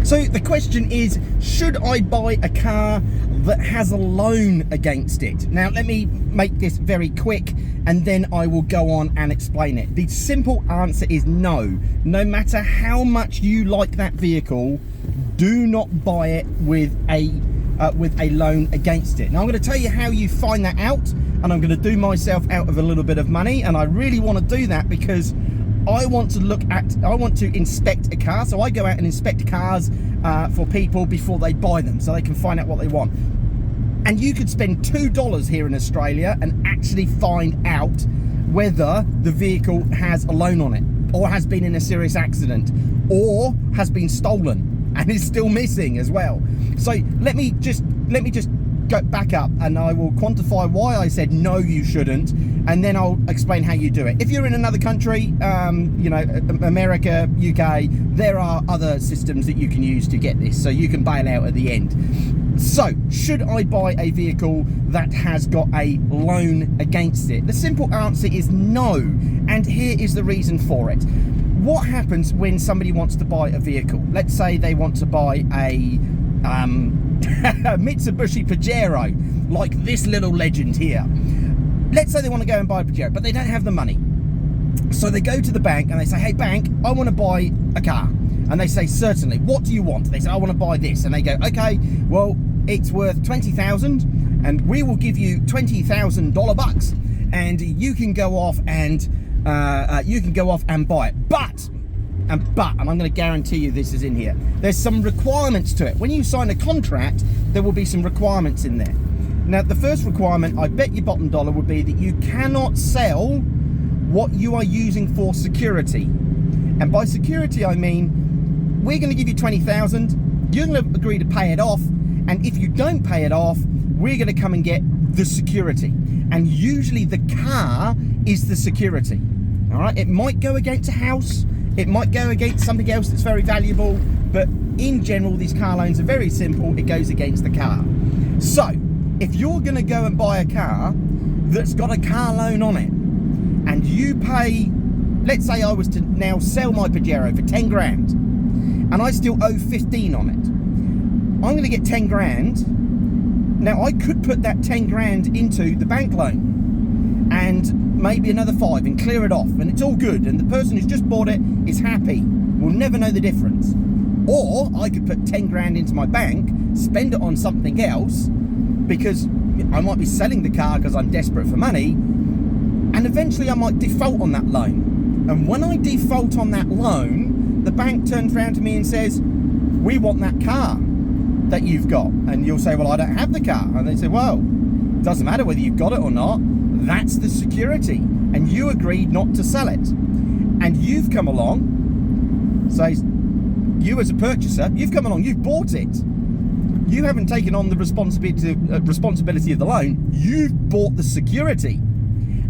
So the question is, should I buy a car that has a loan against it? Now, let me make this very quick and then I will go on and explain it. The simple answer is no. No matter how much you like that vehicle, do not buy it with a loan against it. Now, I'm going to tell you how you find that out, and I'm going to do myself out of a little bit of money, and I really want to do that because I want to inspect a car. So I go out and inspect cars for people before they buy them, so they can find out what they want. And you could spend $2 here in Australia and actually find out whether the vehicle has a loan on it, or has been in a serious accident, or has been stolen and is still missing as well. So let me just go back up and I will quantify why I said no, you shouldn't, and then I'll explain how you do it. If you're in another country, you know, America, UK, there are other systems that you can use to get this, so you can bail out at the end. So, should I buy a vehicle that has got a loan against it? The simple answer is no, and here is the reason for it. What happens when somebody wants to buy a vehicle? Let's say they want to buy a Mitsubishi Pajero, like this little legend here. Let's say they want to go and buy a Pajero, but they don't have the money. So they go to the bank and they say, hey bank, I want to buy a car. And they say, certainly, what do you want? They say, I want to buy this. And they go, okay, well, it's worth 20,000 and we will give you $20,000 bucks and you can go off and buy it. But I'm going to guarantee you this is in here. There's some requirements to it. When you sign a contract, there will be some requirements in there. Now, the first requirement, I bet your bottom dollar, would be that you cannot sell what you are using for security. And by security, I mean, we're going to give you 20,000. You're going to agree to pay it off. And if you don't pay it off, we're going to come and get the security. And usually the car is the security. All right. It might go against a house. It might go against something else that's very valuable. But in general, these car loans are very simple. It goes against the car. So if you're going to go and buy a car that's got a car loan on it, and you pay, let's say I was to now sell my Pajero for 10 grand, and I still owe 15 on it, I'm going to get 10 grand. Now I could put that 10 grand into the bank loan and maybe another 5 and clear it off, and it's all good, and the person who's just bought it is happy. We'll never know the difference. Or I could put 10 grand into my bank, spend it on something else, because I might be selling the car because I'm desperate for money, and eventually I might default on that loan. And when I default on that loan, the bank turns around to me and says, we want that car that you've got. And you'll say, well, I don't have the car. And they say, well, it doesn't matter whether you've got it or not. That's the security. And you agreed not to sell it. And you've come along, so you as a purchaser, you've come along, you've bought it. You haven't taken on the responsibility of the loan. You've bought the security.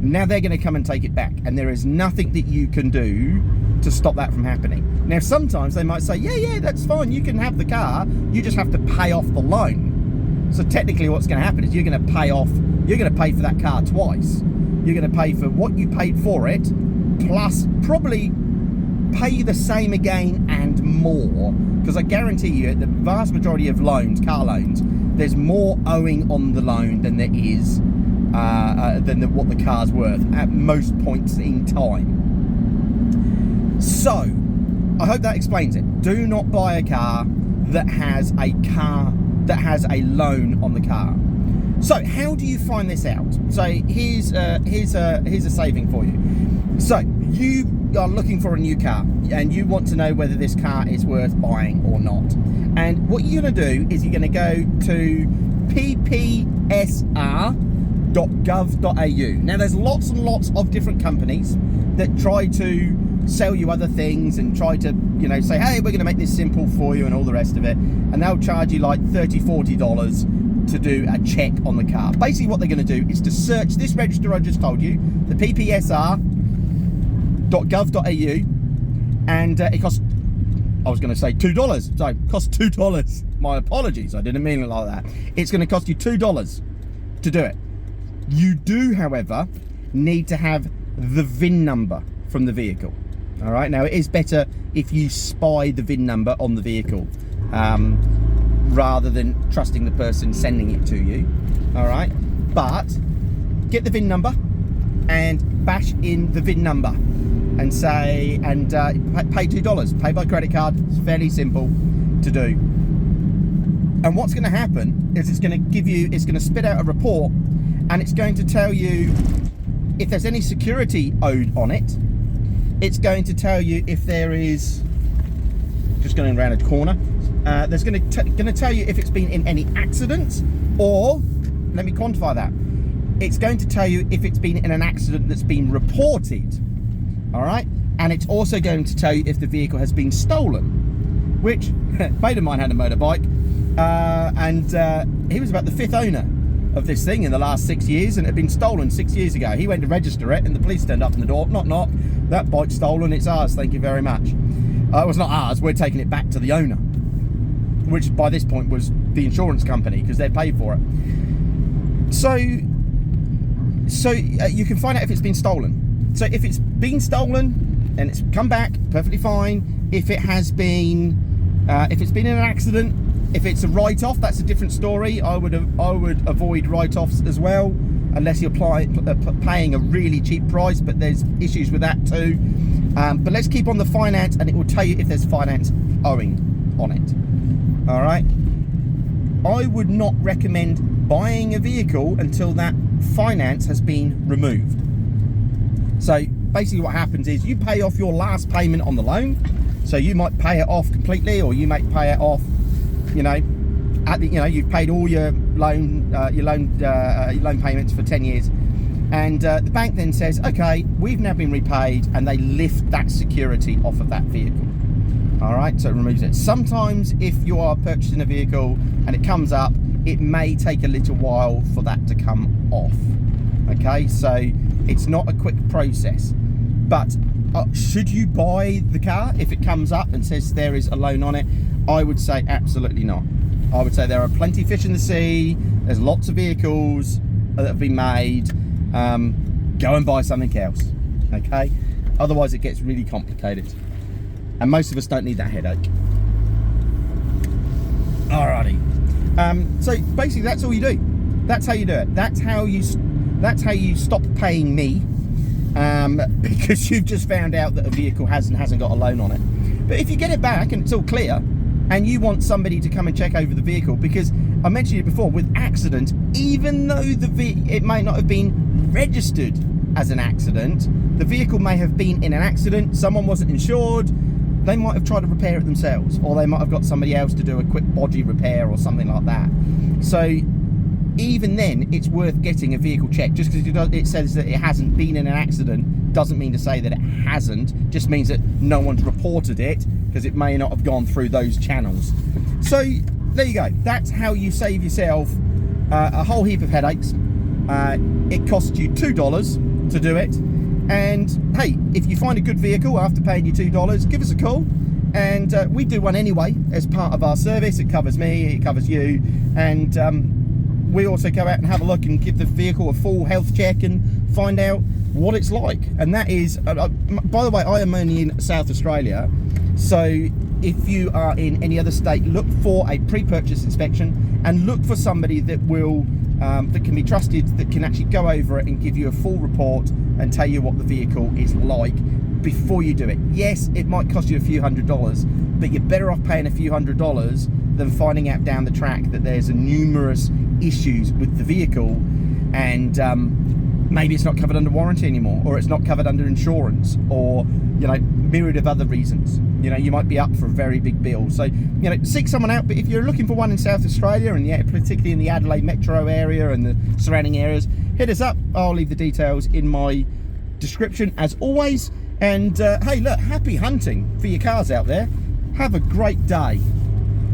Now they're going to come and take it back, and there is nothing that you can do to stop that from happening. Now sometimes they might say, yeah, that's fine, you can have the car, you just have to pay off the loan. So technically what's going to happen is you're going to pay for that car twice. You're going to pay for what you paid for it, plus probably pay the same again and more, because I guarantee you the vast majority of loans, car loans, there's more owing on the loan than there is than what the car's worth at most points in time. So I hope that explains it. Do not buy a car that has a loan on the car. So how do you find this out? So here's a saving for you. So you are looking for a new car and you want to know whether this car is worth buying or not. And what you're going to do is you're going to go to PPSR.gov.au. Now there's lots and lots of different companies that try to sell you other things and try to, you know, say, hey, we're going to make this simple for you and all the rest of it. And they'll charge you like $30, $40 to do a check on the car. Basically what they're going to do is to search this register I just told you, the PPSR.gov.au, and it costs, I was going to say $2. So it costs $2. My apologies, I didn't mean it like that. It's going to cost you $2 to do it. You do, however, need to have the VIN number from the vehicle. All right, now it is better if you spy the VIN number on the vehicle. rather than trusting the person sending it to you. All right, but get the VIN number and bash in the VIN number and say, and pay $2, pay by credit card. It's fairly simple to do. And what's going to happen is it's going to spit out a report, and it's going to tell you if there's any security owed on it. It's going to tell you if there is, just going around a corner, there's going to tell you if it's been in any accidents, or, let me quantify that, it's going to tell you if it's been in an accident that's been reported, all right? And it's also going to tell you if the vehicle has been stolen, which, a mate of mine had a motorbike, and he was about the 5th owner of this thing in the last 6 years, and it had been stolen 6 years ago. He went to register it, and the police turned up on the door, knock, knock, that bike's stolen, it's ours, thank you very much. It was not ours, we're taking it back to the owner, which by this point was the insurance company, because they paid for it. So you can find out if it's been stolen. So if it's been stolen and it's come back, perfectly fine. If it has been, if it's been in an accident, if it's a write-off, that's a different story. I would avoid write-offs as well, unless you're paying a really cheap price, but there's issues with that too. But let's keep on the finance, and it will tell you if there's finance owing on it. All right. I would not recommend buying a vehicle until that finance has been removed. So basically what happens is you pay off your last payment on the loan. So you might pay it off completely, or you might pay it off, you know, you've paid all your loan payments for 10 years. And the bank then says, okay, we've now been repaid, and they lift that security off of that vehicle. All right, so it removes it. Sometimes if you are purchasing a vehicle and it comes up, it may take a little while for that to come off. Okay, so it's not a quick process. But should you buy the car if it comes up and says there is a loan on it? I would say absolutely not. I would say there are plenty of fish in the sea. There's lots of vehicles that have been made. Go and buy something else, okay? Otherwise it gets really complicated, and most of us don't need that headache. Alrighty. So basically that's all you do. That's how you do it. That's how you stop paying me, because you've just found out that a vehicle hasn't got a loan on it. But if you get it back and it's all clear, and you want somebody to come and check over the vehicle, because I mentioned it before, with accident, even though it may not have been registered as an accident, the vehicle may have been in an accident, someone wasn't insured, they might have tried to repair it themselves, or they might have got somebody else to do a quick body repair or something like that. So even then, it's worth getting a vehicle checked. Just because it says that it hasn't been in an accident doesn't mean to say that it hasn't, just means that no one's reported it, because it may not have gone through those channels. So there you go. That's how you save yourself a whole heap of headaches. It costs you $2 to do it. And hey, if you find a good vehicle after paying you $2, give us a call. And we do one anyway as part of our service. It covers me, it covers you. And we also go out and have a look and give the vehicle a full health check and find out what it's like. And that is, by the way, I am only in South Australia. So if you are in any other state, look for a pre-purchase inspection, and look for somebody that will that can be trusted, that can actually go over it and give you a full report and tell you what the vehicle is like before you do it. Yes, it might cost you a few $100s, but you're better off paying a few $100s than finding out down the track that there's numerous issues with the vehicle, and maybe it's not covered under warranty anymore, or it's not covered under insurance, or myriad of other reasons. You might be up for a very big bill. So seek someone out. But if you're looking for one in South Australia, and particularly in the Adelaide metro area and the surrounding areas, hit us up. I'll leave the details in my description as always. And hey, look, happy hunting for your cars out there. Have a great day.